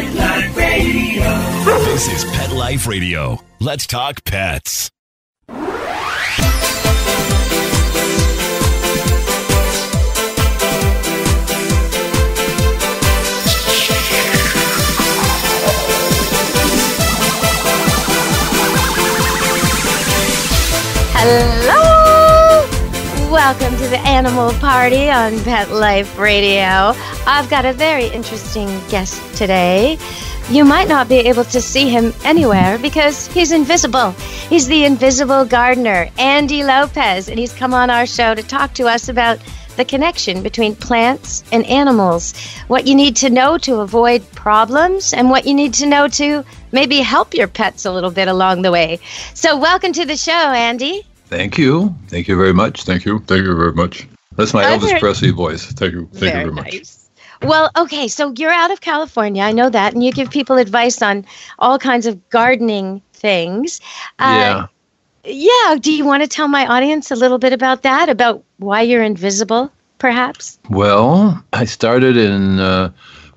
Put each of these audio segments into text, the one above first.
Pet Life Radio. This is Pet Life Radio. Let's talk pets. Hello! Welcome to the Animal Party on Pet Life Radio. I've got a very interesting guest today. You might not be able to see him anywhere because he's invisible. He's the invisible gardener, Andy Lopez, and he's come on our show to talk to us about the connection between plants and animals, what you need to know to avoid problems, and what you need to know to maybe help your pets a little bit along the way. So welcome to the show, Andy. Thank you. Thank you very much. Thank you. Thank you very much. That's my Elvis Presley voice. Thank you. Thank you very much. Nice. Well, okay, so you're out of California. I know that. And you give people advice on all kinds of gardening things. Yeah. Do you want to tell my audience a little bit about that, about why you're invisible, perhaps? Well, I started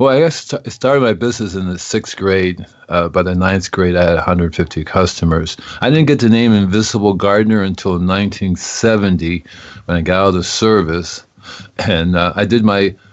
I started my business in the 6th grade. By the 9th grade, I had 150 customers. I didn't get the name Invisible Gardener until 1970 when I got out of service. And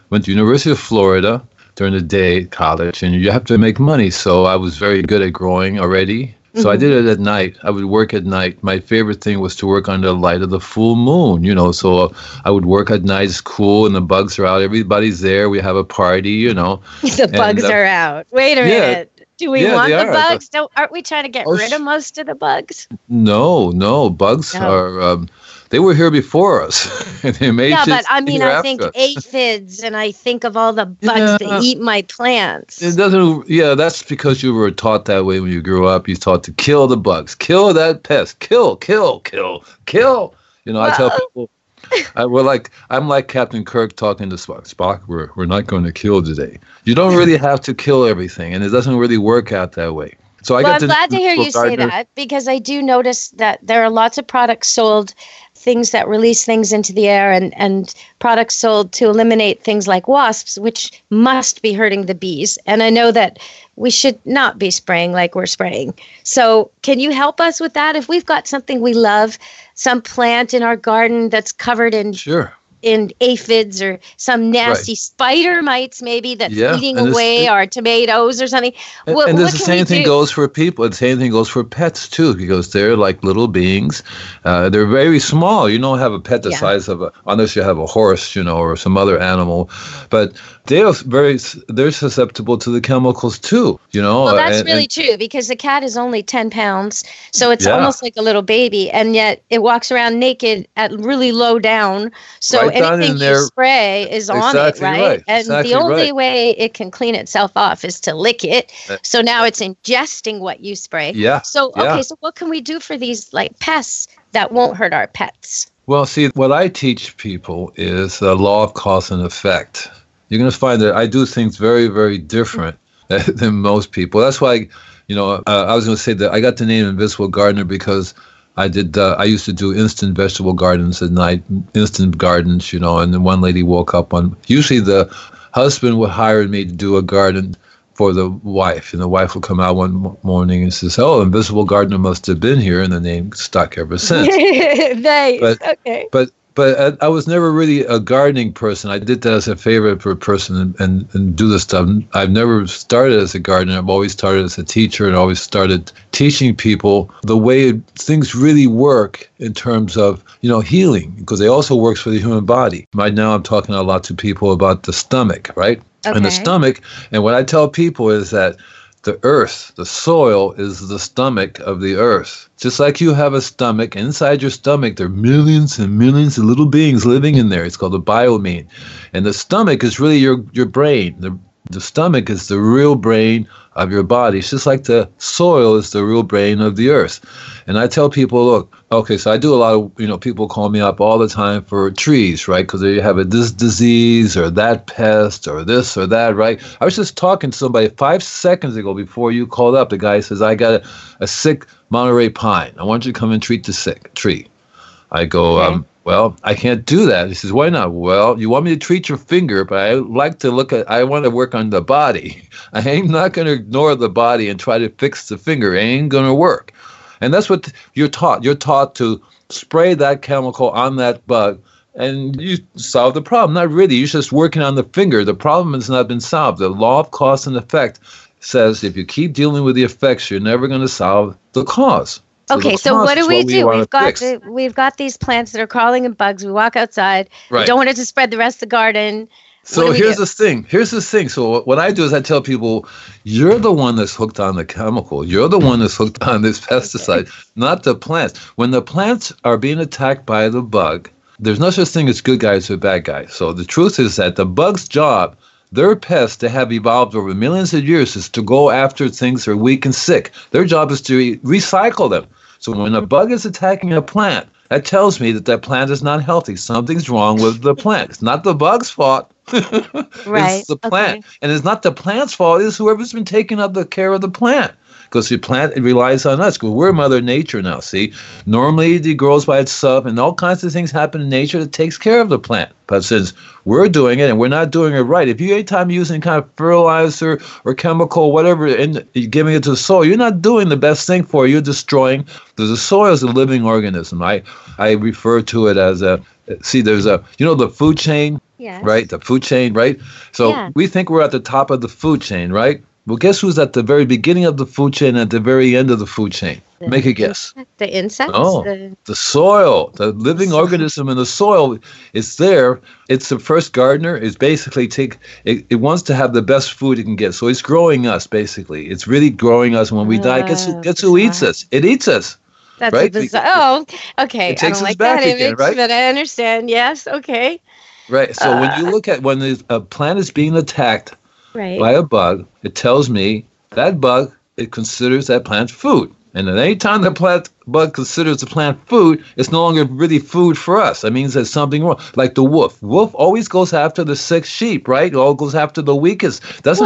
went to University of Florida during the day at college, and you have to make money. So I was very good at growing already. So I did it at night. I would work at night. My favorite thing was to work under the light of the full moon, So I would work at night. It's cool, and the bugs are out. Everybody's there. We have a party, The bugs are out. Wait a minute. Do we want the bugs? Aren't we trying to get rid of most of the bugs? No. Bugs are... they were here before us. And they made but I mean, I think aphids, and I think of all the bugs that eat my plants. It doesn't. Yeah, that's because you were taught that way when you grew up. You taught to kill the bugs, kill that pest, kill. I tell people, I'm like Captain Kirk talking to Spock. Spock, we're not going to kill today. You don't really have to kill everything, and it doesn't really work out that way. So I'm glad to hear you say that, because I do notice that there are lots of products sold, things that release things into the air, and products sold to eliminate things like wasps, which must be hurting the bees. And I know that we should not be spraying like we're spraying. So can you help us with that? If we've got something we love, some plant in our garden that's covered in in aphids or some nasty spider mites maybe that's eating away our tomatoes or something. And the same thing goes for people. The same thing goes for pets too, because they're like little beings. They're very small. You don't have a pet the size of unless you have a horse, or some other animal. But they're susceptible to the chemicals too, Well, that's really true, because the cat is only 10 pounds. So it's almost like a little baby. And yet it walks around naked at really low down. So anything you spray is on it, right? And the only way it can clean itself off is to lick it. So now it's ingesting what you spray. So what can we do for these pests that won't hurt our pets? Well, see, what I teach people is the law of cause and effect. You're going to find that I do things very, very different than most people. That's why, I was going to say that I got the name Invisible Gardener because I used to do instant vegetable gardens at night, instant gardens, and then one lady woke up usually the husband would hire me to do a garden for the wife, and the wife would come out one morning and says, "Oh, Invisible Gardener must have been here," and the name stuck ever since. Nice. Okay. But I was never really a gardening person. I did that as a favor for a person and do this stuff. I've never started as a gardener. I've always started as a teacher and always started teaching people the way things really work in terms of, healing, because it also works for the human body. Right now I'm talking a lot to people about the stomach, right? Okay. And the stomach, and what I tell people is that the earth, the soil, is the stomach of the earth. Just like you have a stomach, inside your stomach, there are millions and millions of little beings living in there. It's called a biome. And the stomach is really your brain. The stomach is the real brain of your body. It's just like the soil is the real brain of the earth. And I tell people, look, okay, so I do a lot of, people call me up all the time for trees, right? Because they have this disease or that pest or this or that, right? I was just talking to somebody 5 seconds ago before you called up. The guy says, I got a sick Monterey pine. I want you to come and treat the sick tree. I go, well, I can't do that. He says, why not? Well, you want me to treat your finger, but I want to work on the body. I ain't not going to ignore the body and try to fix the finger. It ain't going to work. And that's what you're taught. You're taught to spray that chemical on that bug, and you solve the problem. Not really. You're just working on the finger. The problem has not been solved. The law of cause and effect says if you keep dealing with the effects, you're never going to solve the cause. Okay, so what do we do? We've got these plants that are crawling in bugs. We walk outside. Right. We don't want it to spread the rest of the garden. So here's the thing. So what I do is I tell people, you're the one that's hooked on the chemical. You're the one that's hooked on this pesticide, not the plants. When the plants are being attacked by the bug, there's no such thing as good guys or bad guys. So the truth is that the bug's job, their pests that have evolved over millions of years, is to go after things that are weak and sick. Their job is to recycle them. So when a bug is attacking a plant, that tells me that plant is not healthy. Something's wrong with the plant. It's not the bug's fault. Right. It's the plant. Okay. And it's not the plant's fault. It's whoever's been taking up the care of the plant. Because the plant, it relies on us. Because we're Mother Nature now, see? Normally, it grows by itself, and all kinds of things happen in nature that takes care of the plant. But since we're doing it, and we're not doing it right, if you anytime using kind of fertilizer or chemical, whatever, and you're giving it to the soil, you're not doing the best thing for it. You're destroying. The soil is a living organism. I refer to it as there's the food chain, Yes. right? The food chain, right? So we think we're at the top of the food chain, right? Well, guess who's at the very beginning of the food chain and at the very end of the food chain? Make a guess. The insects? Oh, the soil. The living organism in the soil is there. It's the first gardener. It's basically it wants to have the best food it can get. So it's growing us, basically. It's really growing us. When we die, guess who eats us? It eats us. That's right? Okay. It takes I don't us like back that again, image, right? but I understand. Yes, okay. Right. So when you look at when a plant is being attacked by a bug, it tells me that bug, it considers that plant food. And at any time the bug considers the plant food, it's no longer really food for us. That means there's something wrong. Like the wolf. Wolf always goes after the sick sheep, right? It all goes after the weakest. But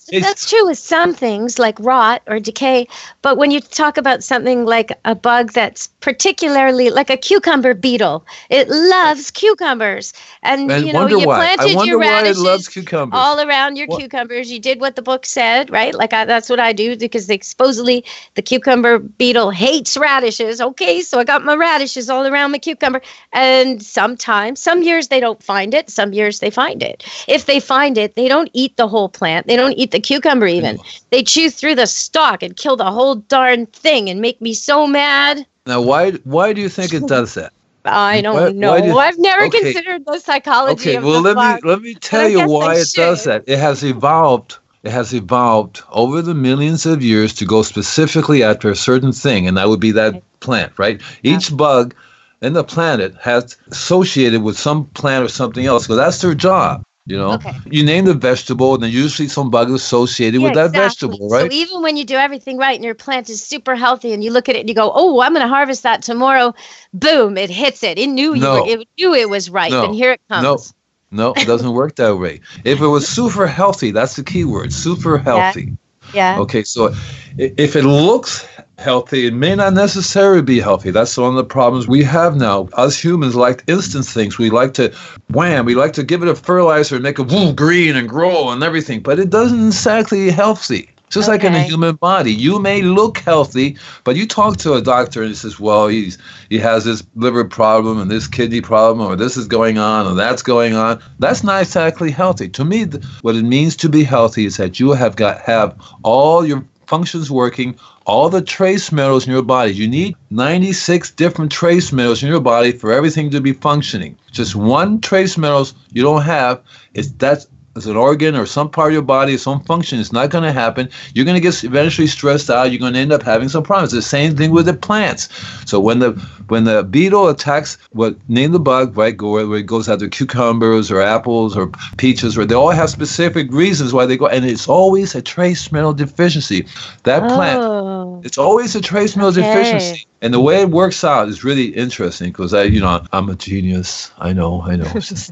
that's true with some things like rot or decay. But when you talk about something like a bug that's particularly like a cucumber beetle, it loves cucumbers. And you planted your radishes all around your cucumbers. You did what the book said, right? Like that's what I do, because supposedly the cucumber beetle hates radishes. Okay, so I got my radishes all around my cucumber. And sometimes, some years they don't find it. Some years they find it. If they find it, they don't eat the whole plant. They don't eat the cucumber even. They chew through the stalk and kill the whole darn thing and make me so mad. Now, why do you think it does that? I don't know. I've never considered the psychology of the bug. Let me tell you why it does that. It has evolved. It has evolved over the millions of years to go specifically after a certain thing, and that would be that plant, right? Each bug in the planet has associated with some plant or something else, because that's their job. You name the vegetable, and then usually some bug is associated with that vegetable, right? So even when you do everything right and your plant is super healthy, and you look at it and you go, "Oh, I'm going to harvest that tomorrow," boom, it hits it. It knew it was right, and here it comes. No, it doesn't work that way. If it was super healthy, that's the key word, super healthy. Yeah. Okay, so if it looks healthy, it may not necessarily be healthy. That's one of the problems we have now. Us humans like instant things. We like to give it a fertilizer and make it green and grow and everything, but it doesn't exactly healthy. Just like in the human body, you may look healthy, but you talk to a doctor and he says, well, he has this liver problem and this kidney problem, or this is going on or that's going on. That's not exactly healthy. To me, what it means to be healthy is that you have all your functions working, all the trace minerals in your body. You need 96 different trace minerals in your body for everything to be functioning. Just one trace minerals you don't have, as an organ or some part of your body, some function, it's not going to happen. You're going to get eventually stressed out. You're going to end up having some problems. The same thing with the plants. So when the beetle attacks name the bug, right, where it goes after cucumbers or apples or peaches, or they all have specific reasons why they go, and it's always a trace mineral deficiency. That plant, it's always a trace mineral deficiency. And the way it works out is really interesting because I'm a genius. I know. It's just...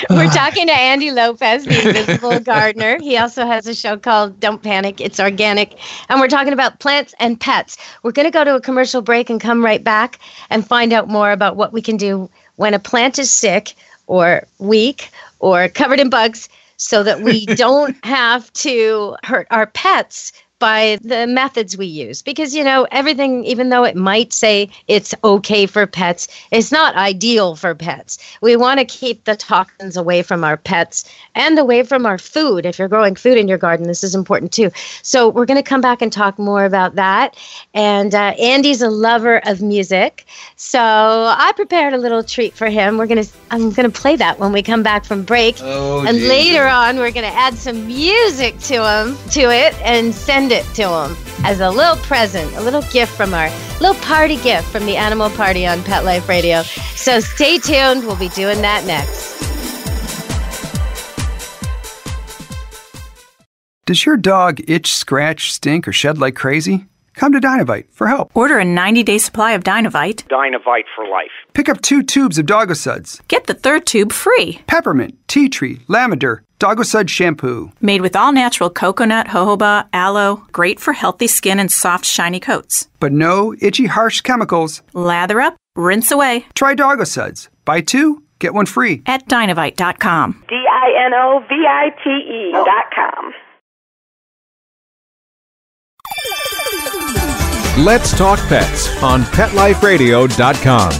We're talking to Andy Lopez, the Invisible Gardener. He also has a show called Don't Panic, It's Organic. And we're talking about plants and pets. We're going to go to a commercial break and come right back and find out more about what we can do when a plant is sick or weak or covered in bugs so that we don't have to hurt our pets by the methods we use. Because, everything, even though it might say it's okay for pets, it's not ideal for pets. We want to keep the toxins away from our pets and away from our food. If you're growing food in your garden, this is important too. So we're going to come back and talk more about that. And Andy's a lover of music. So I prepared a little treat for him. I'm going to play that when we come back from break. Oh, and geez. Later on, we're going to add some music to it and send it to him as a little present, a little gift from our little party gift from the Animal Party on Pet Life Radio. So stay tuned. We'll be doing that next. Does your dog itch, scratch, stink, or shed like crazy? Come to Dynovite for help. Order a 90-day supply of Dynovite. Dynovite for life. Pick up 2 tubes of Doggo Suds. Get the 3rd tube free. Peppermint, tea tree, lavender, Doggo Sud shampoo. Made with all-natural coconut, jojoba, aloe. Great for healthy skin and soft, shiny coats. But no itchy, harsh chemicals. Lather up, rinse away. Try Doggo Suds. Buy 2, get 1 free. At Dynovite.com. DINOVITE.com. Let's Talk Pets on PetLifeRadio.com.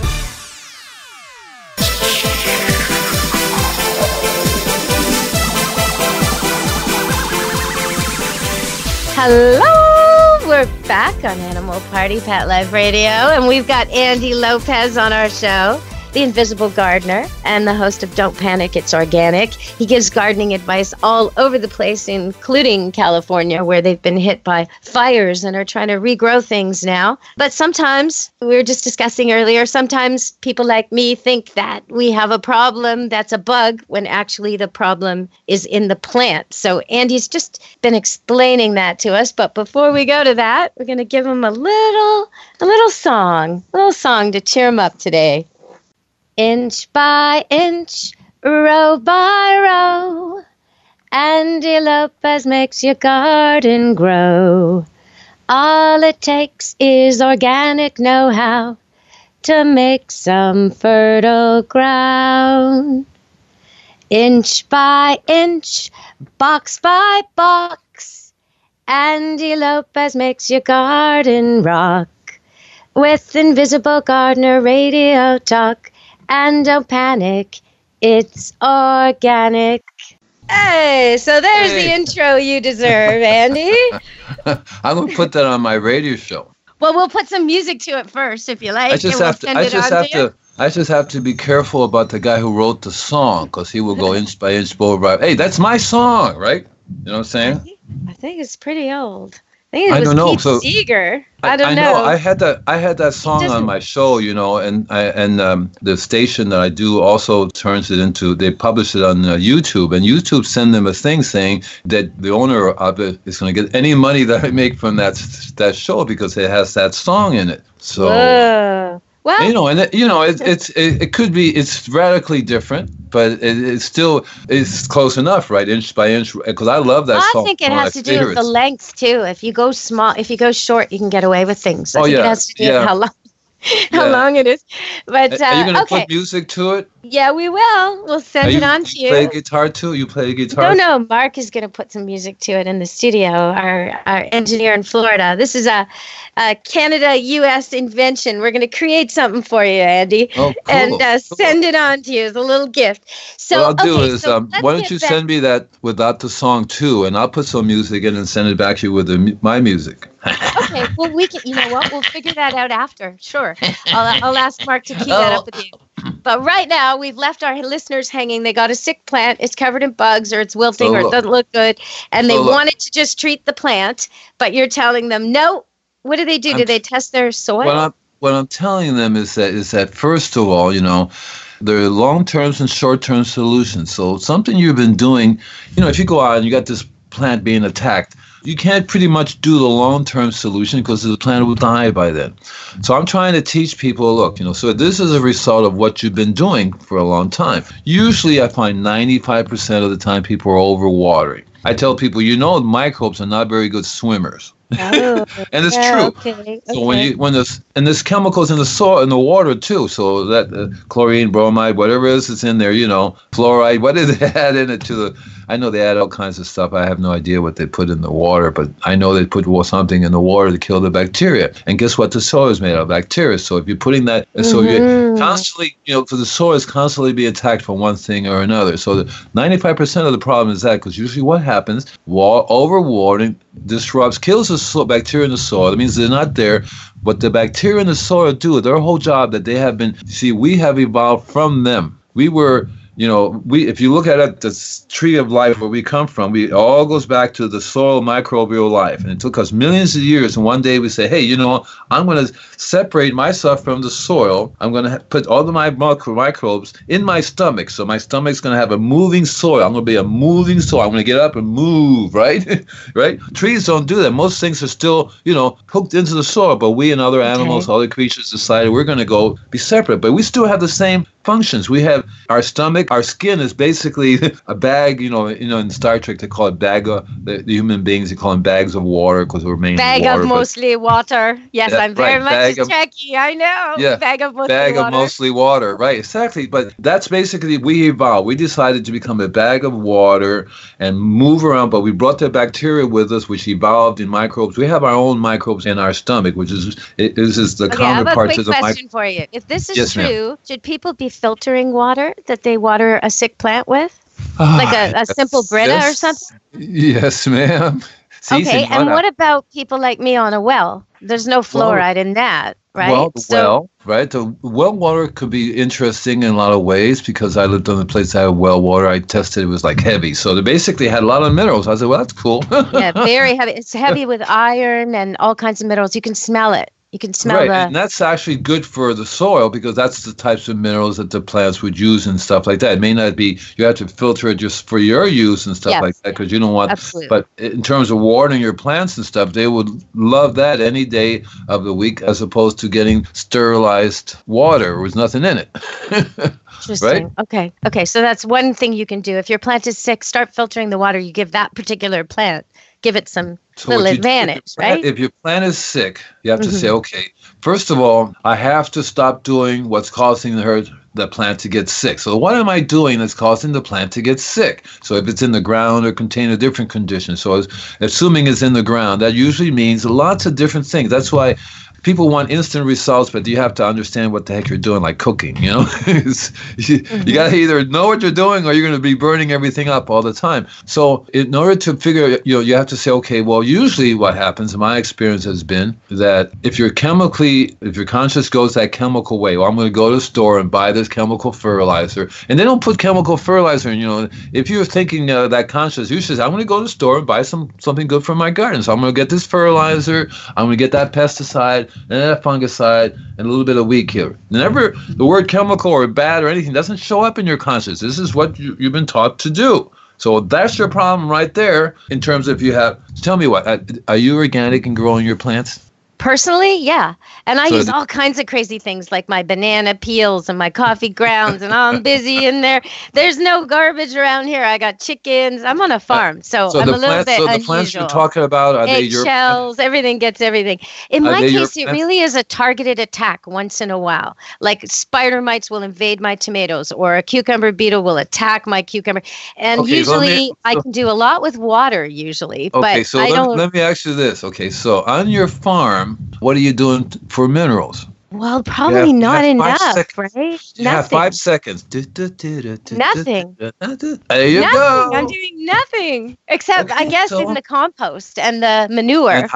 Hello! We're back on Animal Party Pet Life Radio, and we've got Andy Lopez on our show, the Invisible Gardener, and the host of Don't Panic, It's Organic. He gives gardening advice all over the place, including California, where they've been hit by fires and are trying to regrow things now. But sometimes, we were just discussing earlier, sometimes people like me think that we have a problem that's a bug when actually the problem is in the plant. So Andy's just been explaining that to us. But before we go to that, we're going to give him a little song to cheer him up today. Inch by inch, row by row, Andy Lopez makes your garden grow. All it takes is organic know-how to make some fertile ground. Inch by inch, box by box, Andy Lopez makes your garden rock. With Invisible Gardener Radio Talk. And don't panic, it's organic. Hey, so there's the intro you deserve, Andy. I'm going to put that on my radio show. Well, we'll put some music to it first, if you like. I just have to be careful about the guy who wrote the song, because he will go inch by inch, hey, that's my song, right? You know what I'm saying? I think it's pretty old. I think it was Pete Seeger. I don't know. I had that song on my show, and the station that I do also turns it into. They publish it on YouTube, and YouTube send them a thing saying that the owner of it is going to get any money that I make from that show because it has that song in it. So. Whoa. Well, it could be, it's radically different, but it's still, it's close enough, right? Inch by inch, because I love that song. I think it has to do with the length too. If you go short, you can get away with things. I think it has to do with how long it is. But are you going to put music to it? Yeah, we will. We'll send it on to you. You play guitar too? You play guitar? No. Mark is going to put some music to it in the studio. Our engineer in Florida. This is a Canada-U.S. invention. We're going to create something for you, Andy, and send it on to you as a little gift. So what I'll do is, why don't you send me that without the song too, and I'll put some music in and send it back to you with my music. Okay. Well, we can. You know what? We'll figure that out after. Sure. I'll ask Mark to keep that up with you. But right now, we've left our listeners hanging. They got a sick plant. It's covered in bugs, or it's wilting, or it doesn't look good. And they wanted to just treat the plant. But you're telling them, no. What do they do? Do they test their soil? What I'm telling them is that first of all, there are long-term and short-term solutions. So something you've been doing, if you go out and you got this plant being attacked, you can't pretty much do the long-term solution because the plant will die by then. So I'm trying to teach people, look, so this is a result of what you've been doing for a long time. Usually I find 95% of the time people are overwatering. I tell people, microbes are not very good swimmers. Oh, and it's true. Okay, so when there's chemicals in the soil, in the water too. So that chlorine, bromide, whatever it is, it's in there. Fluoride. What did they add in it I know they add all kinds of stuff. I have no idea what they put in the water, but I know they put something in the water to kill the bacteria. And guess what? The soil is made out of bacteria. So if you're putting that, so you're constantly, because the soil is constantly being attacked from one thing or another. So 95% of the problem is that, because usually what happens, overwatering disrupts, kills the bacteria in the soil. That means they're not there. What the bacteria in the soil do, their whole job that they have been, we have evolved from them. We were, if you look at it, the tree of life where we come from, it all goes back to the soil microbial life. And it took us millions of years. And one day we say, hey, I'm going to separate myself from the soil. I'm going to put all of my microbes in my stomach. So my stomach's going to have a moving soil. I'm going to be a moving soil. I'm going to get up and move, right? Right? Trees don't do that. Most things are still, hooked into the soil. But we and other animals, other creatures decided we're going to go be separate. But we still have the same functions. We have our stomach, our skin is basically a bag, in Star Trek they call it bag of, the human beings, they call them bags of water because we're mainly bag water. Of mostly water. Yes, I'm very much Trekkie, I know. Yeah, bag of mostly water, right, exactly. But that's basically, we evolved. We decided to become a bag of water and move around, but we brought the bacteria with us, which evolved in microbes. We have our own microbes in our stomach, which is the counterpart to the I have a quick question for you. If this is true, ma'am. Should people be filtering water that they water a sick plant with? Like a simple Brita or something? Yes, ma'am. Okay, and what about people like me on a well? There's no fluoride in that, right? Right? The well water could be interesting in a lot of ways because I lived on a place that had well water. I tested it was like heavy. So they basically had a lot of minerals. I said, well, that's cool. Yeah, very heavy. It's heavy with iron and all kinds of minerals. You can smell it. You can smell and that's actually good for the soil because that's the types of minerals that the plants would use and stuff like that. It may not be, you have to filter it just for your use and stuff like that because you don't want, but in terms of watering your plants and stuff, they would love that any day of the week as opposed to getting sterilized water with nothing in it. Interesting. Right? Okay. So that's one thing you can do. If your plant is sick, start filtering the water you give that particular plant. Give it some little advantage, right? If your plant is sick, you have to say, okay, first of all, I have to stop doing what's causing the plant to get sick. So what am I doing that's causing the plant to get sick? So if it's in the ground or contain a different condition. So assuming it's in the ground, that usually means lots of different things. That's why people want instant results, but you have to understand what the heck you're doing, like cooking, you got to either know what you're doing or you're going to be burning everything up all the time. So in order to figure, you have to say, okay, well, usually what happens, my experience has been that if your conscious goes that chemical way, well, I'm going to go to the store and buy this chemical fertilizer. And they don't put chemical fertilizer in, if you're thinking that conscious, you should, I'm going to go to the store and buy something good for my garden. So I'm going to get this fertilizer, I'm going to get that pesticide, and a fungicide, and a little bit of weed killer. Never the word chemical or bad or anything doesn't show up in your conscience. This is what you've been taught to do. So that's your problem right there in terms of tell me what, are you organic in growing your plants? Personally, yeah. And I use all kinds of crazy things like my banana peels and my coffee grounds and I'm busy in there. There's no garbage around here. I got chickens. I'm on a farm. So I'm a little bit unusual. The plants you're talking about, are they your eggshells, everything gets everything. In my case, it really is a targeted attack once in a while. Like spider mites will invade my tomatoes or a cucumber beetle will attack my cucumber. And usually I can do a lot with water usually. Okay, so let me ask you this. Okay, so on your farm, what are you doing for minerals? Well, probably not enough, right? Yeah, 5 seconds. Nothing. There you go. I'm doing nothing except, I guess, in the compost and the manure.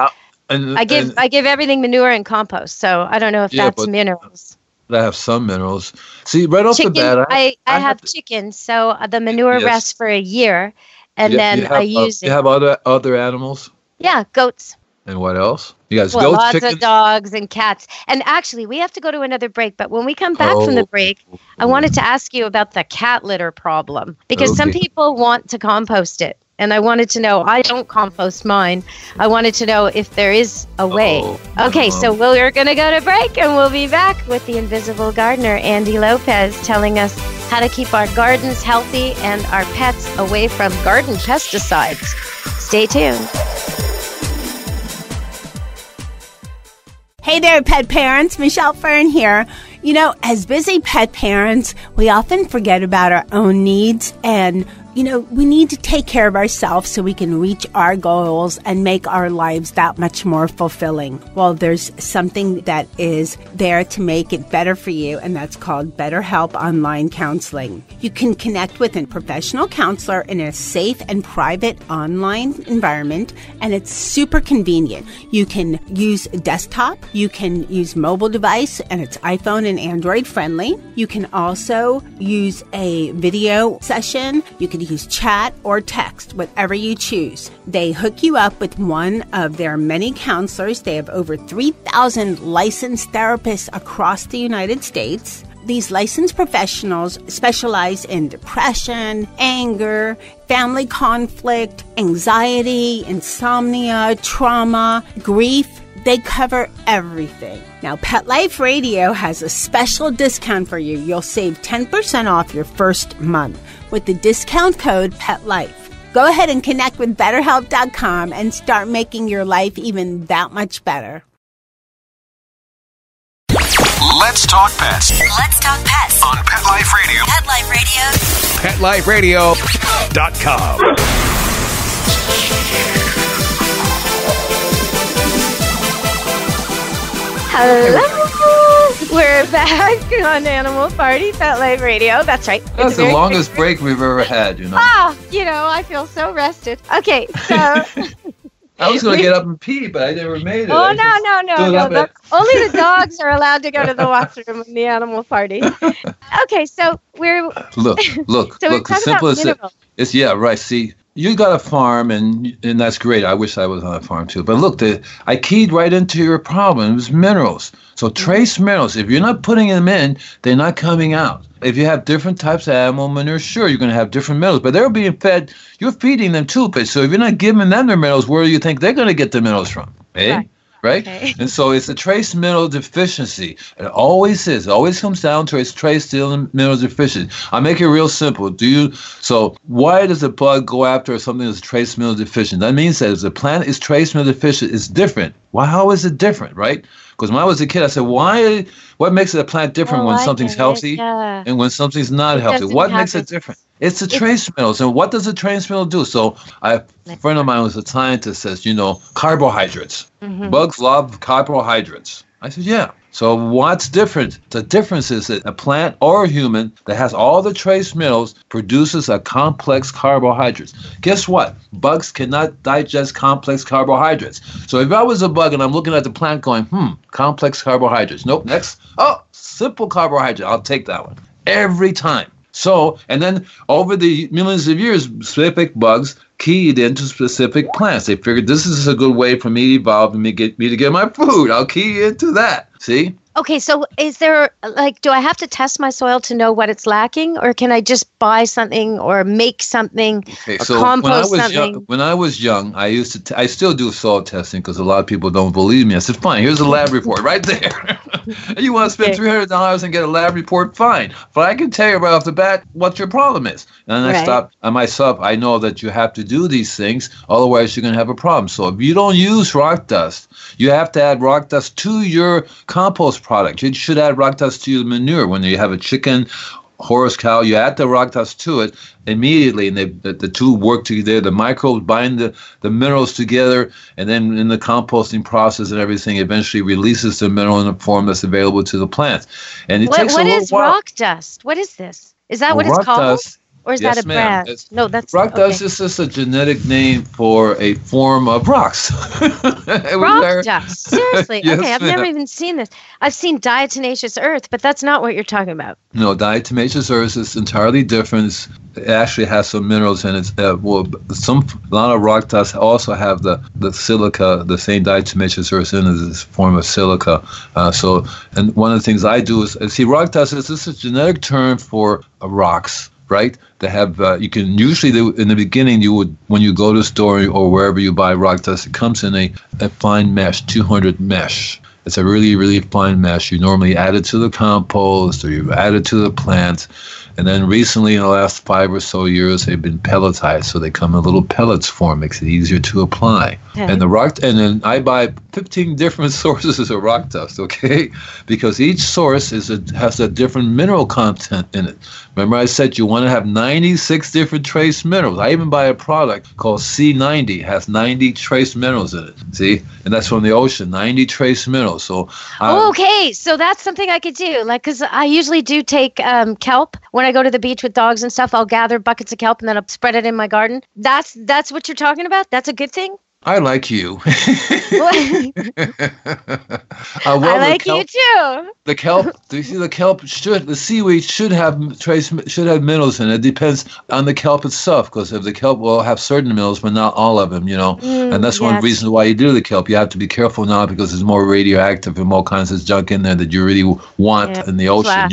I give everything manure and compost, so I don't know if that's minerals. I have some minerals. See, right off the bat, I have chickens, so the manure rests for a year, and then I use it. You have other animals? Yeah, goats. And what else? You guys, goats, lots chickens? Of dogs and cats. And actually, we have to go to another break. But when we come back from the break, I wanted to ask you about the cat litter problem. Because some people want to compost it. And I wanted to know, I don't compost mine. I wanted to know if there is a way. Okay, so we're going to go to break, and we'll be back with the invisible gardener, Andy Lopez, telling us how to keep our gardens healthy and our pets away from garden pesticides. Stay tuned. Hey there, pet parents. Michelle Fern here. You know, as busy pet parents, we often forget about our own needs, and we need to take care of ourselves so we can reach our goals and make our lives that much more fulfilling. Well, there's something that is there to make it better for you, and that's called BetterHelp Online Counseling. You can connect with a professional counselor in a safe and private online environment, and it's super convenient. You can use a desktop, you can use mobile device, and it's iPhone and Android friendly. You can also use a video session. You can use chat or text, whatever you choose. They hook you up with one of their many counselors. They have over 3,000 licensed therapists across the United States. These licensed professionals specialize in depression, anger, family conflict, anxiety, insomnia, trauma, grief. They cover everything. Now, Pet Life Radio has a special discount for you. You'll save 10% off your first month with the discount code PETLIFE. Go ahead and connect with BetterHelp.com and start making your life even that much better. Let's talk pets. Let's talk pets On Pet Life Radio. Pet Life Radio. PetLifeRadio.com. Hello! We're back on Animal Party, Pet Life Radio. That's right. That's the longest break we've ever had, I feel so rested. Okay, so... I was going to get up and pee, but I never made it. Oh, no. Only the dogs are allowed to go to the washroom in the Animal Party. Okay, so we're... Look, so as simple as it is. Yeah, right. See, you got a farm, and that's great. I wish I was on a farm, too. But look, I keyed right into your problem. It was minerals. So trace minerals. If you're not putting them in, they're not coming out. If you have different types of animal manure, sure, you're going to have different minerals. But they're being fed. You're feeding them, too. But so if you're not giving them their minerals, where do you think they're going to get the minerals from? Right? Okay. And so it's a trace mineral deficiency. It always is. It always comes down to a trace mineral deficiency. I'll make it real simple. So why does a bug go after something that's trace mineral deficient? That means that if the plant is trace mineral deficient, it's different. Well, how is it different, right? Because when I was a kid, I said, what makes a plant different when something's healthy and when something's not healthy? What makes it different? It's the trace minerals. And what does the trace mineral do? So a friend of mine was a scientist, says, carbohydrates. Mm-hmm. Bugs love carbohydrates. I said, yeah. So what's different? The difference is that a plant or a human that has all the trace minerals produces a complex carbohydrates. Guess what? Bugs cannot digest complex carbohydrates. So if I was a bug and I'm looking at the plant going, complex carbohydrates. Nope, next. Oh, simple carbohydrate. I'll take that one. Every time. So, and then over the millions of years, specific bugs keyed into specific plants. They figured this is a good way for me to evolve and me to get my food. I'll key into that. See? Okay, so is there, do I have to test my soil to know what it's lacking, or can I just buy something or make something or compost something? When I was young, I I still do soil testing because a lot of people don't believe me. I said, fine, here's a lab report right there. You want to spend $300 and get a lab report? Fine. But I can tell you right off the bat what your problem is. And I stopped myself. I know that you have to do these things, otherwise you're going to have a problem. So if you don't use rock dust, you have to add rock dust to your compost product. You should add rock dust to your manure. When you have a chicken, horse, cow, you add the rock dust to it immediately, and the two work together. The microbes bind the minerals together, and then in the composting process and everything, eventually releases the mineral in a form that's available to the plants. And it takes a little while. What is rock dust? What is this? Is that what it's called? Or is that a brand? No, that's rock dust is just a genetic name for a form of rocks. Rock dust. Seriously. Yes, okay, I've never even seen this. I've seen diatomaceous earth, but that's not what you're talking about. No, diatomaceous earth is entirely different. It actually has some minerals in it. A lot of rock dust also have the silica, the same diatomaceous earth in it, this form of silica. And one of the things I do is see, rock dust is a genetic term for rocks. right? They have, you can usually, in the beginning, you would, when you go to the store or wherever you buy rock dust, it comes in a fine mesh, 200 mesh. It's a really, really fine mesh. You normally add it to the compost or you add it to the plants. And then recently, in the last 5 or so years, they've been pelletized. So they come in little pellets form, makes it easier to apply. Okay. And then I buy 15 different sources of rock dust, okay? Because each source has a different mineral content in it. Remember I said you want to have 96 different trace minerals. I even buy a product called C90. It has 90 trace minerals in it, see? And that's from the ocean, 90 trace minerals. So okay, so that's something I could do. Like, because I usually do take kelp. When I go to the beach with dogs and stuff, I'll gather buckets of kelp and then I'll spread it in my garden. That's what you're talking about? That's a good thing? I like you. I like you too. The kelp, you see, the seaweed should have minerals in it. It depends on the kelp itself, because if the kelp will have certain minerals, but not all of them, and that's one reason why you do the kelp. You have to be careful now because it's more radioactive and all kinds of junk in there that you really want in the ocean,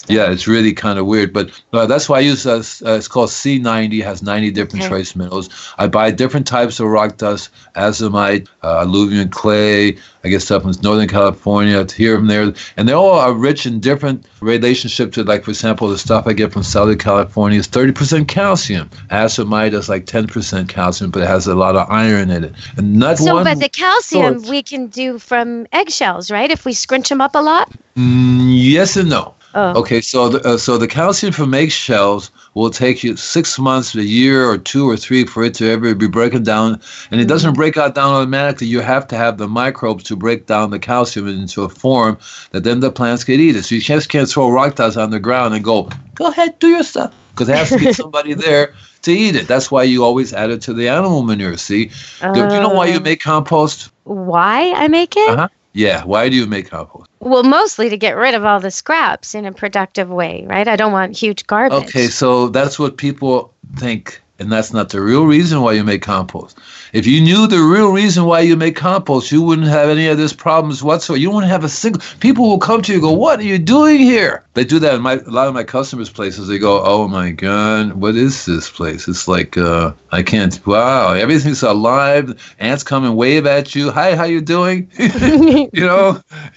Yeah, it's really kind of weird, but that's why I use it's called C90. Has 90 different trace minerals. I buy different types of rock dust, azomite, alluvium clay. I get stuff from Northern California, here and there, and they all are rich in different relationship to, like, for example, the stuff I get from Southern California is 30% calcium. Azomite is like 10% calcium, but it has a lot of iron in it. And but the calcium we can do from eggshells, right? If we scrunch them up a lot? Yes and no. Oh. Okay, so the calcium from eggshells will take you 6 months, a year, or 2 or 3 for it to ever be broken down, and it doesn't break out down automatically. You have to have the microbes to break down the calcium into a form that then the plants can eat it. So you just can't throw rock dust on the ground and go ahead, do your stuff, because there has to be somebody there to eat it. That's why you always add it to the animal manure. See, do you know why you make compost? Why I make it? Yeah, why do you make compost? Well, mostly to get rid of all the scraps in a productive way, right? I don't want huge garbage. Okay, so that's what people think, and that's not the real reason why you make compost. If you knew the real reason why you make compost, you wouldn't have any of these problems whatsoever. You wouldn't have a single... People will come to you and go, what are you doing here? They do that in a lot of my customers' places. They go, oh my God, what is this place? It's like, I can't... Wow, everything's alive. Ants come and wave at you. Hi, how you doing?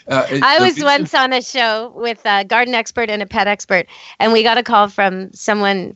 I was once on a show with a garden expert and a pet expert, and we got a call from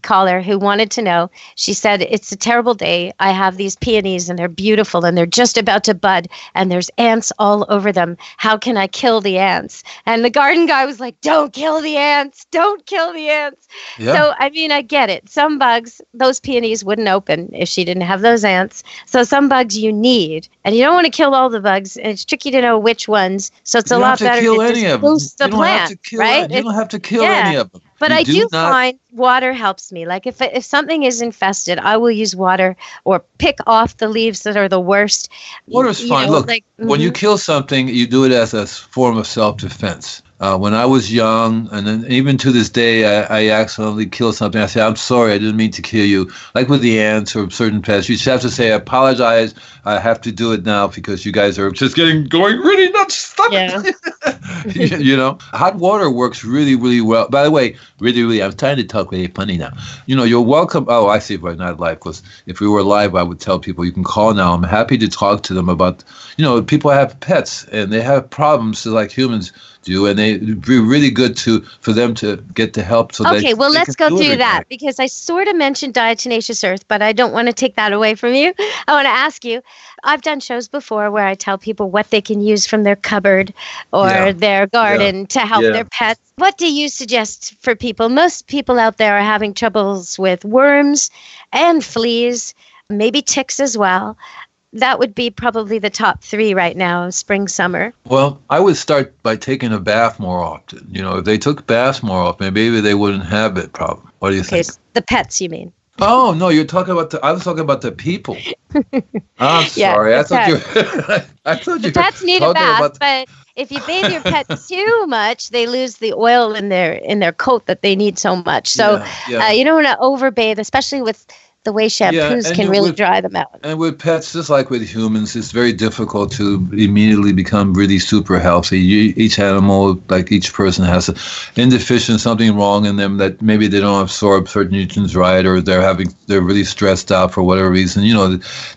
caller who wanted to know. She said, it's a terrible day. I have these peonies and they're beautiful and they're just about to bud and there's ants all over them. How can I kill the ants? And the garden guy was like, don't kill the ants. Don't kill the ants. Yeah. So, I mean, I get it. Some bugs, those peonies wouldn't open if she didn't have those ants. So some bugs you need, and you don't want to kill all the bugs, and it's tricky to know which ones. So it's a lot better to just boost the plant, right? You don't have to kill any of them. But I do find water helps me. Like if something is infested, I will use water or pick off the leaves that are the worst. Water's fine. Look, when you kill something, you do it as a form of self-defense. When I was young, and then even to this day, I accidentally killed something. I say, I'm sorry, I didn't mean to kill you. Like with the ants or certain pests, you just have to say, I apologize. I have to do it now because you guys are just going really nuts. Stop it. Hot water works really, really well. By the way, really, I'm trying to talk really funny now. You're welcome. Oh, I see if we're not live, because if we were live, I would tell people you can call now. I'm happy to talk to them about, people have pets and they have problems like humans do, and it'd be really good for them to get the help. Well, let's go through that, because I sort of mentioned Diatomaceous earth, but I don't want to take that away from you. I want to ask you, I've done shows before where I tell people what they can use from their cupboard or their garden to help their pets. What do you suggest for people? Most people out there are having troubles with worms and fleas, maybe ticks as well. That would be probably the top 3 right now, spring, summer. Well, I would start by taking a bath more often. If they took baths more often, maybe they wouldn't have that problem. What do you think? The pets, you mean? Oh, no, I was talking about the people. I'm sorry. I thought you pets need a bath, but if you bathe your pet too much, they lose the oil in their coat that they need so much. So you don't want to overbathe, especially with the way shampoos can really dry them out. And with pets, just like with humans, it's very difficult to immediately become really super healthy. Each animal, like each person, has an deficiency, something wrong in them that maybe they don't absorb certain nutrients right, or they're really stressed out for whatever reason.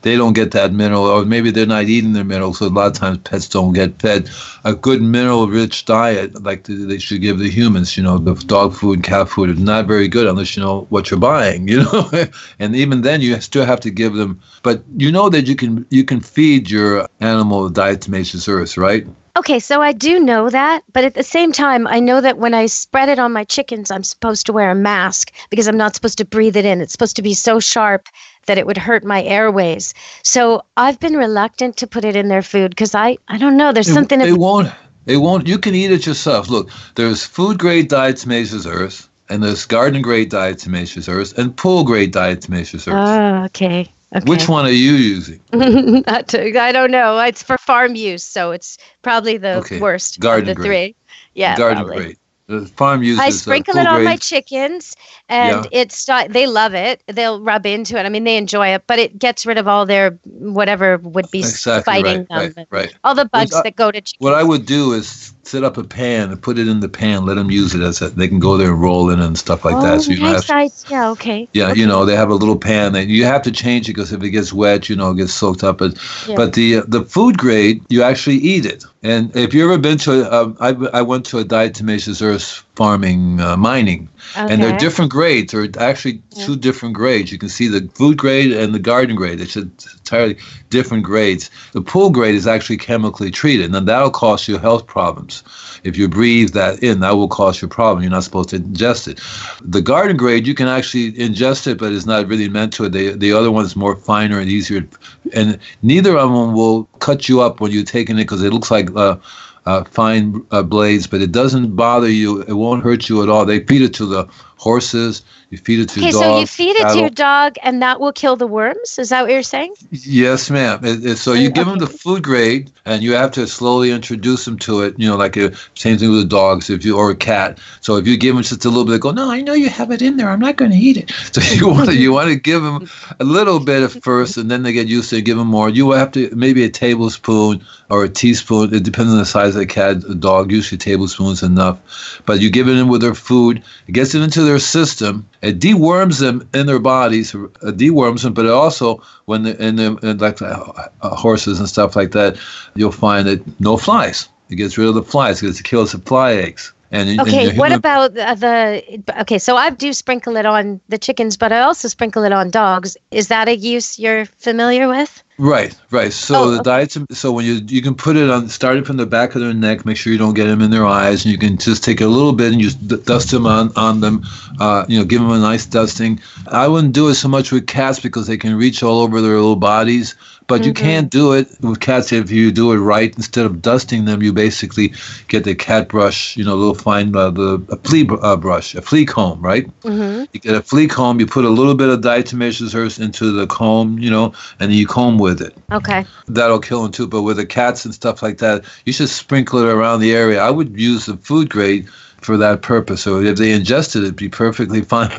They don't get that mineral, or maybe they're not eating their minerals. So a lot of times pets don't get fed a good mineral-rich diet like they should give the humans. The dog food and cat food is not very good unless you know what you're buying. And even then you still have to give them, but that you can feed your animal diatomaceous earth, right? Okay, so I do know that, but at the same time, I know that when I spread it on my chickens, I'm supposed to wear a mask because I'm not supposed to breathe it in. It's supposed to be so sharp that it would hurt my airways. So I've been reluctant to put it in their food because I don't know, there's something... It won't. You can eat it yourself. Look, there's food-grade diatomaceous earth, and there's garden-grade diatomaceous earth, and pool-grade diatomaceous earth. Oh, okay. Which one are you using? I don't know. It's for farm use, so it's probably the worst garden of the grade. 3. Yeah, garden probably. grade. The farm uses I sprinkle it on grade. my chickens, and they love it. They'll rub into it. I mean, they enjoy it, but it gets rid of all their whatever would be fighting them. Right. All the bugs that go to chickens. What I would do is set up a pan and put it in the pan. Let them use it they can go there and roll in it and stuff like that. So Yeah, okay. Yeah, okay. They have a little pan that you have to change it because if it gets wet, it gets soaked up. But the food grade, you actually eat it. And if you've ever been to, I went to a diatomaceous earth farming mining, and there are different grades. There are actually 2 different grades. You can see the food grade and the garden grade. It's entirely different grades. The pool grade is actually chemically treated, and that'll cause you health problems. If you breathe that in, that will cause you a problem. You're not supposed to ingest it. The garden grade, you can actually ingest it, but it's not really meant to it. The other one's more finer and easier, and neither of them will cut you up when you're taking it because it looks like fine blades, but it doesn't bother you. It won't hurt you at all. They feed it to the horses. You feed it to dogs. Okay, so you feed it to your dog, and that will kill the worms? Is that what you're saying? Yes, ma'am. So you give them the food grade, and you have to slowly introduce them to it. Like same thing with the dogs, or a cat. So if you give them just a little bit, they go, no, I know you have it in there. I'm not going to eat it. So you want to give them a little bit at first, and then they get used to it. Give them more. You will have to maybe a tablespoon or a teaspoon. It depends on the size of the cat, the dog. Usually a tablespoon is enough. But you give it in with their food. It gets it into their system. It deworms them in their bodies, deworms them, but it also, when they're like horses and stuff like that, you'll find that no flies. It gets rid of the flies because it kills the fly eggs. What about so I do sprinkle it on the chickens, but I also sprinkle it on dogs. Is that a use you're familiar with? Right. So the diets. So when you can put it on, starting from the back of their neck, make sure you don't get them in their eyes, and you can just take a little bit and just dust them on them. Give them a nice dusting. I wouldn't do it so much with cats because they can reach all over their little bodies. But you can't do it with cats if you do it right. Instead of dusting them, you basically get the cat brush, a little fine, a flea brush, a flea comb, right? Mm-hmm. You get a flea comb, you put a little bit of diatomaceous earth into the comb, and then you comb with it. Okay. That'll kill them too. But with the cats and stuff like that, you should sprinkle it around the area. I would use the food grade for that purpose. So if they ingested it, it'd be perfectly fine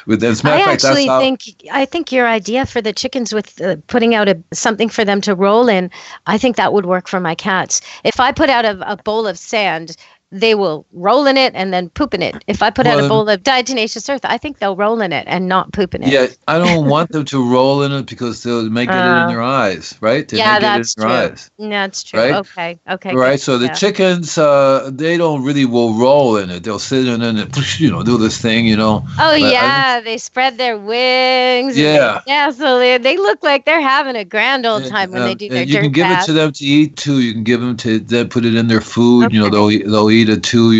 with them. I think your idea for the chickens with putting out something for them to roll in, I think that would work for my cats. If I put out a bowl of sand, they will roll in it and then poop in it. If I put out a bowl of diatomaceous earth, I think they'll roll in it and not poop in it. Yeah, I don't want them to roll in it because they'll make it in their eyes, right? That's true. That's true. Right? Okay. Right, so the chickens, they don't really will roll in it. They'll sit in it and, do this thing, They spread their wings. Yeah. So they look like they're having a grand old time when they do their dirt You can give it to them to eat too. You can give them to then put it in their food. Okay. They'll eat it too,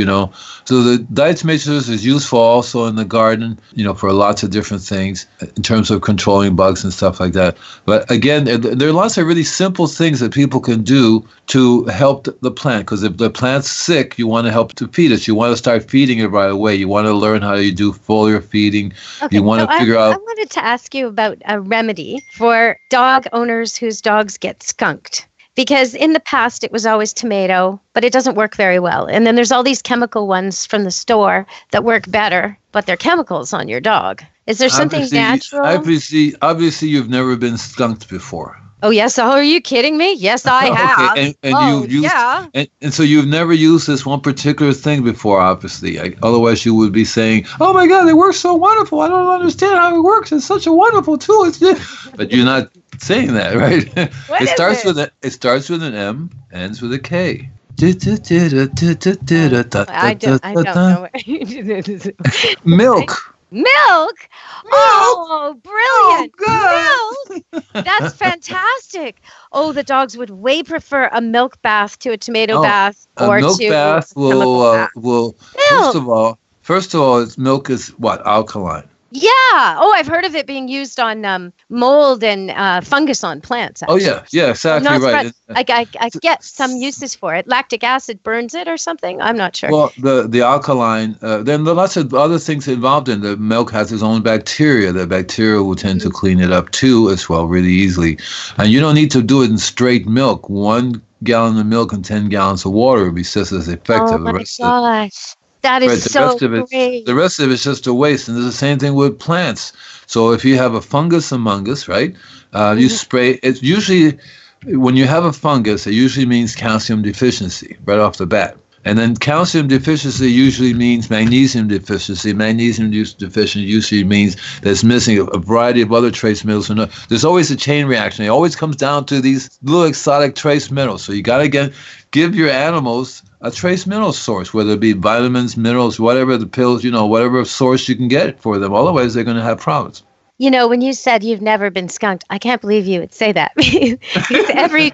So the diatomaceous is useful also in the garden, for lots of different things in terms of controlling bugs and stuff like that. But again, there are lots of really simple things that people can do to help the plant. Because if the plant's sick, you want to help to feed it. You want to start feeding it right away. You want to learn how you do foliar feeding. Okay, you want to figure out. I wanted to ask you about a remedy for dog owners whose dogs get skunked. Because in the past, it was always tomato, but it doesn't work very well. And then there's all these chemical ones from the store that work better, but they're chemicals on your dog. Is there something natural? Obviously, you've never been skunked before. Oh, yes. Oh, are you kidding me? Yes, I have. Okay, and so you've never used this one particular thing before, obviously. Otherwise, you would be saying, "Oh my God, it works so wonderful! I don't understand how it works. It's such a wonderful tool." But you're not saying that, right? It starts with an M, ends with a K. I don't know. Milk. Milk? Oh, brilliant. Oh, Milk? That's fantastic. Oh, the dogs would way prefer a milk bath to a tomato bath or a milk to bath a chemical bath. will Milk. first of all, milk is what? Alkaline. Yeah. Oh, I've heard of it being used on mold and fungus on plants. Actually. Oh, yeah, exactly right. I get some uses for it. Lactic acid burns it or something. I'm not sure. Well, the alkaline, then there are lots of other things involved in the milk has its own bacteria. The bacteria will tend to clean it up too as well really easily. And you don't need to do it in straight milk. 1 gallon of milk and 10 gallons of water would be just as effective. Oh, my gosh. That is so great. The rest of it's just a waste. And there's the same thing with plants. So if you have a fungus among us, right, you spray. It's usually, when you have a fungus, it usually means calcium deficiency right off the bat. And then calcium deficiency usually means magnesium deficiency. Magnesium deficiency usually means there's missing a variety of other trace minerals. There's always a chain reaction. It always comes down to these little exotic trace minerals. So you got to give your animals a trace mineral source, whether it be vitamins, minerals, whatever the pills, whatever source you can get for them. Otherwise, they're going to have problems. When you said you've never been skunked, I can't believe you would say that.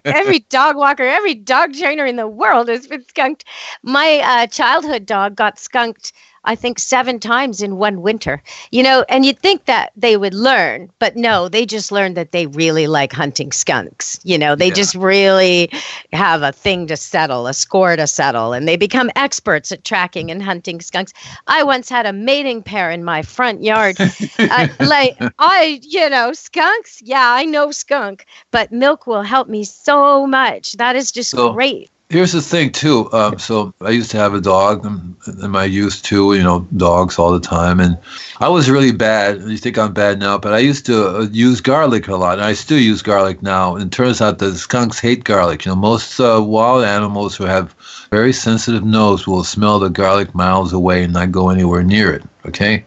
every dog walker, every dog trainer in the world has been skunked. My childhood dog got skunked, I think, 7 times in one winter. And you'd think that they would learn, but no, they just learned that they really like hunting skunks. They just really have a thing to settle, a score to settle, and they become experts at tracking and hunting skunks. I once had a mating pair in my front yard. Skunks. Yeah, I know skunk, but milk will help me so much. That is just great. Here's the thing, too. So I used to have a dog in my youth, too, dogs all the time. And I was really bad. You think I'm bad now, but I used to use garlic a lot. And I still use garlic now. And it turns out that skunks hate garlic. Most wild animals who have very sensitive nose will smell the garlic miles away and not go anywhere near it. Okay?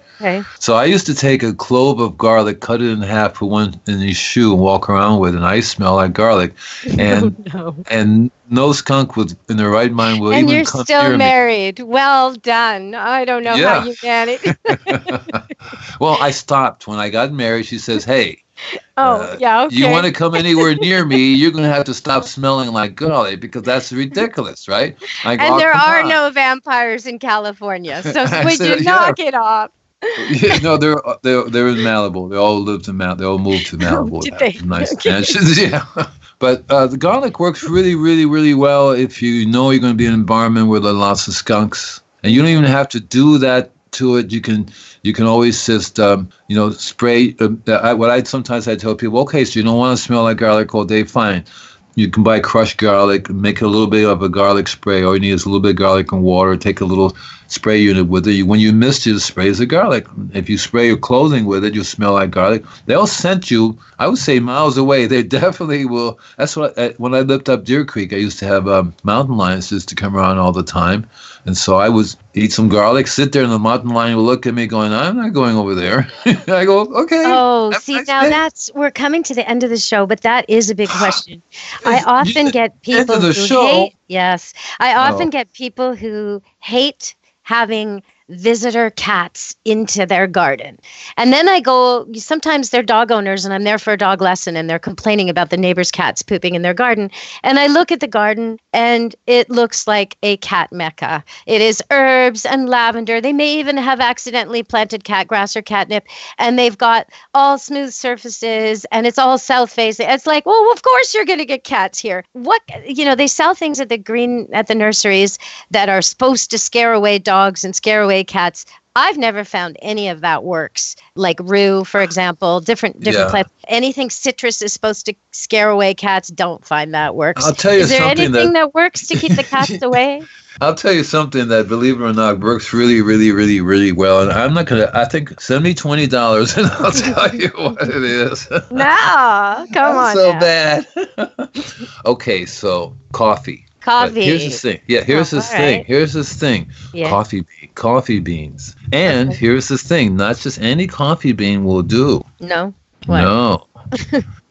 So I used to take a clove of garlic, cut it in half, put one in his shoe, and walk around with it. And I smell like garlic. And and no skunk in their right mind will even come near me. And you're still married. Well done. I don't know how you managed. Well, I stopped. When I got married, she says, "Hey, okay. You want to come anywhere near me, you're going to have to stop smelling like garlic because that's ridiculous, right?" And there are no vampires in California, so would you knock it off? No, they're in Malibu. They all moved to Malibu. Did they? Nice mansions, yeah. But the garlic works really, really, really well if you know you're going to be in an environment where there are lots of skunks, and you don't even have to do that to it. You can always just spray. Sometimes I tell people, okay, so you don't want to smell like garlic all day, fine. You can buy crushed garlic, make a little bit of a garlic spray. All you need is a little bit of garlic and water. Take a little spray unit with it. When you mist it, sprays the garlic. If you spray your clothing with it, you'll smell like garlic. They'll scent you, I would say, miles away. They definitely will. That's what when I lived up Deer Creek, I used to have mountain lions used to come around all the time. And so I would eat some garlic, sit there, and the mountain lion would look at me going, "I'm not going over there." I go, "Okay." Oh, see, now we're coming to the end of the show, but that is a big question. I often get people who hate. Yes, I often get people who hate having visitor cats into their garden. And then I go, sometimes they're dog owners and I'm there for a dog lesson and they're complaining about the neighbor's cats pooping in their garden. And I look at the garden and it looks like a cat mecca. It is herbs and lavender. They may even have accidentally planted cat grass or catnip, and they've got all smooth surfaces and it's all south facing. It's like, well, of course you're going to get cats here. They sell things at the nurseries that are supposed to scare away dogs and scare away cats. I've never found any of that works. Like rue, for example, different plants. Anything citrus is supposed to scare away cats. Don't find that works. I'll tell you is there something anything that works to keep the cats away? I'll tell you something that, believe it or not, works really, really, really, really well. And I'm not going to, I think, send me $20 and I'll tell you what it is. No, come on. So bad. Okay, so coffee. Coffee. Here's the thing. Yeah, here's this thing. Right. Here's this thing. Yeah. Coffee beans. And here's the thing. Not just any coffee bean will do. No. What? No.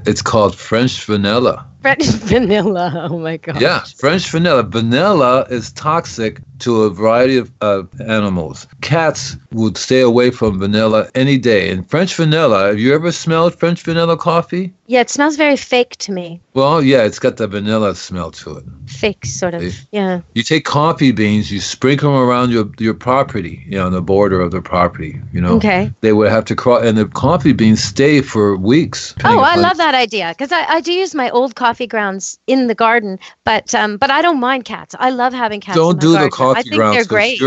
It's called French vanilla. French vanilla. Oh, my gosh. Yeah, French vanilla. Vanilla is toxic to a variety of animals. Cats would stay away from vanilla any day. And French vanilla, have you ever smelled French vanilla coffee? Yeah, it smells very fake to me. Well, yeah, it's got the vanilla smell to it. Fake, sort of, yeah. You take coffee beans, you sprinkle them around your property, on the border of the property, Okay. They would have to cross, and the coffee beans stay for weeks. Oh, I love that idea, because I do use my old coffee grounds in the garden, but I don't mind cats. I love having cats Don't in my do garden. the coffee I think grounds. they're great.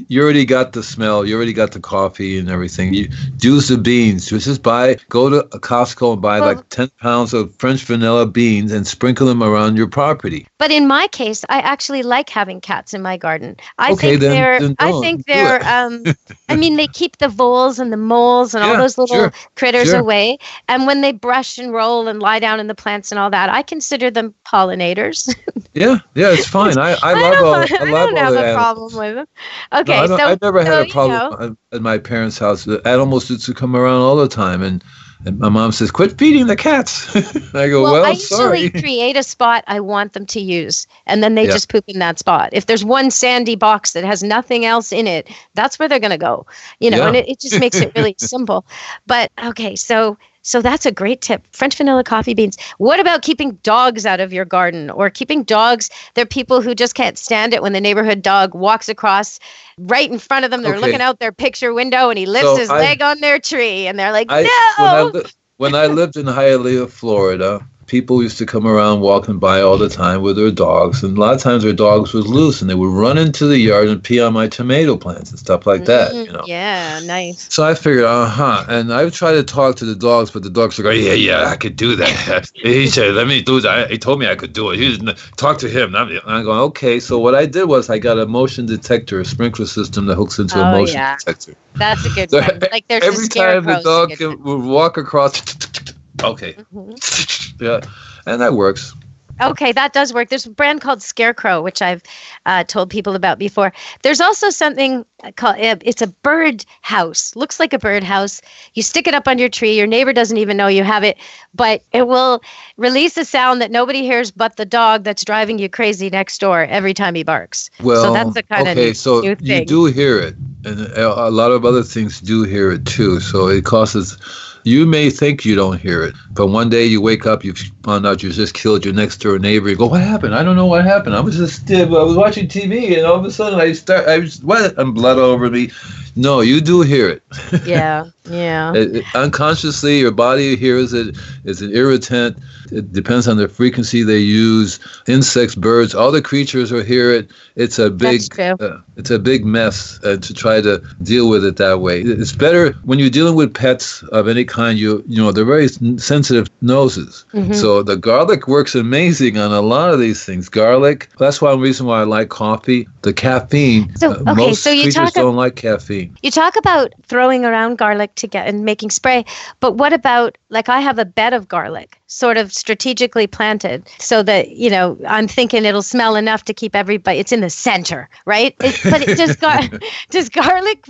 You already got the smell. You already got the coffee and everything. You use the beans. Just go to Costco and buy like 10 pounds of French vanilla beans and sprinkle them around your property. But in my case, I actually like having cats in my garden. I Okay, think then I think they're I mean, they keep the voles and the moles and all those little critters away. And when they brush and roll and lie down in the plants and all that, I consider them pollinators. Yeah, it's fine. I don't have a problem with them. Okay, no, I never had a problem at my parents' house. The animals used to come around all the time, and my mom says, "Quit feeding the cats." I go, "Well, I sorry." usually create a spot I want them to use, and then they just poop in that spot. If there's one sandy box that has nothing else in it, that's where they're going to go. And it just makes it really simple. But okay, so that's a great tip. French vanilla coffee beans. What about keeping dogs out of your garden, or keeping dogs? There are people who just can't stand it when the neighborhood dog walks across right in front of them. They're looking out their picture window and he lifts his leg on their tree and they're like, no! When I lived in Hialeah, Florida, people used to come around walking by all the time with their dogs, and a lot of times their dogs was loose and they would run into the yard and pee on my tomato plants and stuff like that, Yeah, nice. So I figured, and I would try to talk to the dogs, but the dogs would go, yeah, I could do that. He said, let me do that. He told me I could do it. He didn't talk to him. I'm going, okay. So what I did was I got a motion detector, a sprinkler system that hooks into a motion detector. That's a good one. Like there's every time the dog would walk across, okay. Yeah, and that works. Okay, that does work. There's a brand called Scarecrow, which I've told people about before. There's also something called, it's a bird house. Looks like a bird house. You stick it up on your tree. Your neighbor doesn't even know you have it, but it will release a sound that nobody hears but the dog that's driving you crazy next door every time he barks. Well, so that's the kind of new thing. You do hear it, and a lot of other things do hear it too. So it causes... You may think you don't hear it, but one day you wake up, you found out you just killed your next door neighbor. You go, what happened? I don't know what happened. I was watching TV, and all of a sudden and blood all over me. No, you do hear it. Yeah. Unconsciously, your body hears it. It's an irritant. It depends on the frequency they use. Insects, birds, all the creatures will hear it. It's a big mess to try to deal with it that way. It's better when you're dealing with pets of any kind. They're very sensitive noses. Mm-hmm. So the garlic works amazing on a lot of these things. Garlic. That's one reason why I like coffee. The caffeine. Most creatures don't like caffeine. You talk about throwing around garlic and making spray, but what about, like, I have a bed of garlic sort of strategically planted so that, I'm thinking it'll smell enough to keep everybody, it's in the center, right? Does garlic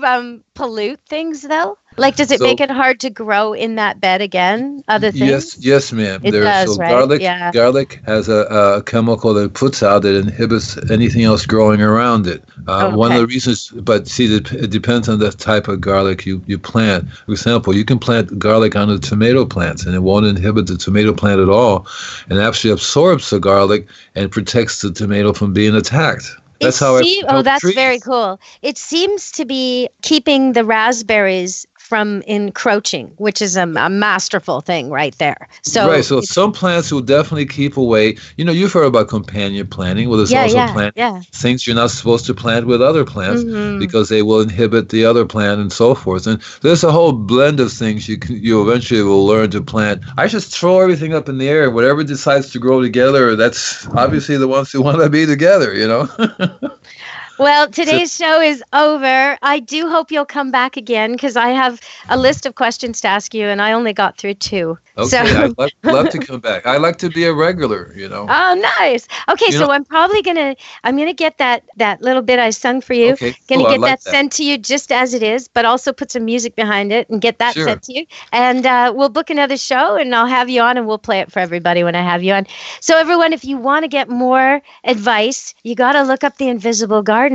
pollute things though? Like, does it make it hard to grow in that bed again? Other things? Yes, ma'am. It does, right? Garlic has a chemical that it puts out that inhibits anything else growing around it. One of the reasons, but see, it depends on the type of garlic you plant. For example, you can plant garlic on the tomato plants, and it won't inhibit the tomato plant at all, and actually absorbs the garlic and protects the tomato from being attacked. That's how that's very cool. It seems to be keeping the raspberries from encroaching, which is a masterful thing right there. So right. So some plants will definitely keep away. You know, you've heard about companion planting. Well, there's also things you're not supposed to plant with other plants because they will inhibit the other plant and so forth. And there's a whole blend of things you eventually will learn to plant. I just throw everything up in the air. Whatever decides to grow together, that's obviously the ones who want to be together, you know. Well, today's show is over. I do hope you'll come back again because I have a list of questions to ask you, and I only got through 2. Okay, so. I'd love to come back. I like to be a regular, you know. Oh, nice. Okay, I'm probably gonna get that little bit I sung for you. Okay, gonna get that sent to you just as it is, but also put some music behind it and get that sent to you. And we'll book another show, and I'll have you on, and we'll play it for everybody when I have you on. So everyone, if you want to get more advice, you got to look up the Invisible Gardener.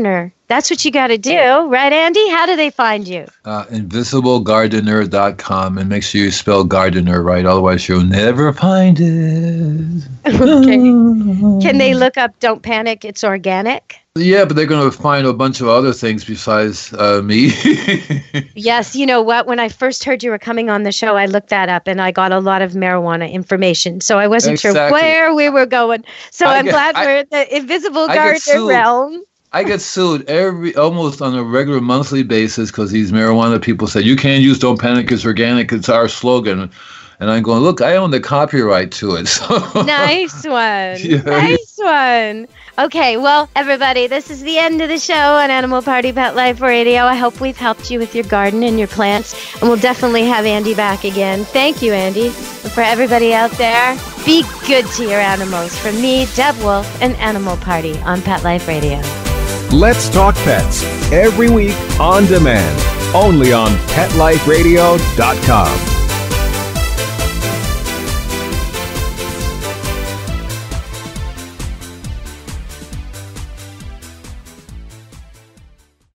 That's what you got to do, right, Andy? How do they find you? InvisibleGardener.com, and make sure you spell gardener right, otherwise you'll never find it. Okay. Can they look up Don't Panic, It's Organic? Yeah, but they're going to find a bunch of other things besides me. Yes, you know what? When I first heard you were coming on the show, I looked that up, and I got a lot of marijuana information. So I wasn't sure where we were going. So I'm glad we're in the Invisible Gardener realm. I get sued almost on a regular monthly basis because these marijuana people say, you can't use Don't Panic, It's Organic, it's our slogan. And I'm going, look, I own the copyright to it. So. Nice one. Yeah. Nice one. Okay, well, everybody, this is the end of the show on Animal Party Pet Life Radio. I hope we've helped you with your garden and your plants, and we'll definitely have Andy back again. Thank you, Andy. And for everybody out there, be good to your animals. From me, Deb Wolfe, and Animal Party on Pet Life Radio. Let's Talk Pets, every week on demand, only on PetLifeRadio.com.